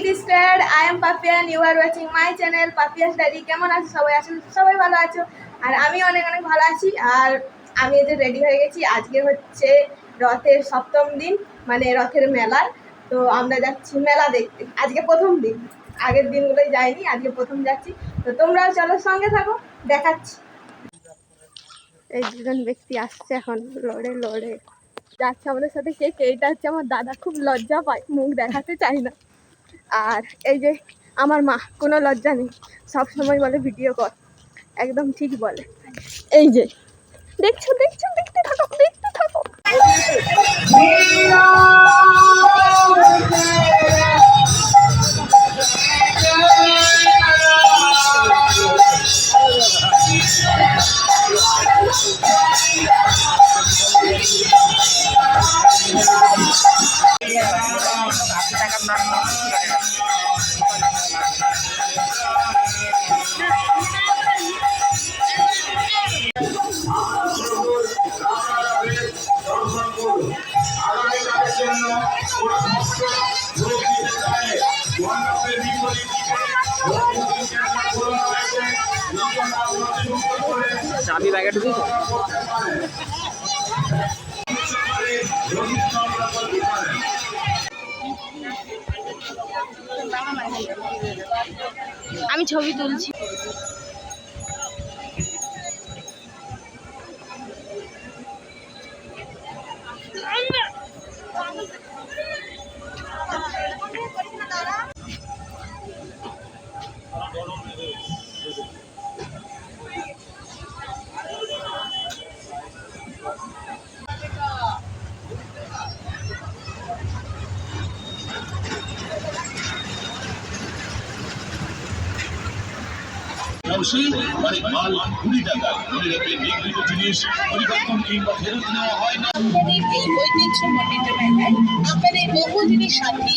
get started. I am Papia and you are watching my channel Papia's Diary. কেমন আছো সবাই? আসলে সবাই ভালো আছো আর আমি অনেক অনেক ভালো আছি। আর আমি এই যে রেডি হয়ে গেছি। আজকে হচ্ছে রথের সপ্তম দিন, মানে রথের মেলার। তো আমরা যাচ্ছি মেলা দেখতে। আজকে প্রথম দিন, আগের দিনগুলোই যাইনি, আজকে প্রথম যাচ্ছি। তো তোমরাও চলো, সঙ্গে থাকো, দেখাচ্ছি। এই দুজন ব্যক্তি আসছে এখন, লড়ে লড়ে যাচ্ছে আমাদের সাথে। কে কে? এটা হচ্ছে আমার দাদা, খুব লজ্জা পায়, মুখ দেখাতে চাই না। আর এই যে আমার মা, কোনো লজ্জা নেই, সব সময় বলে ভিডিও কর, একদম ঠিক বলে। এই যে দেখছো দেখছো, দেখতে থাকো দেখতে থাকো। চাবি ব্যাগে ঢুকেছে। আমি ছবি তুলছি। মানে মাল 20 টাকা। মনে রাখবেন, নিগৃহীত জিনিস পরিবর্তন কিংবা ফেরত নেওয়া হয় না। এই ঐতিহ্যমণ্ডিত মেলায় আপনাদের বহুদিনের সাথী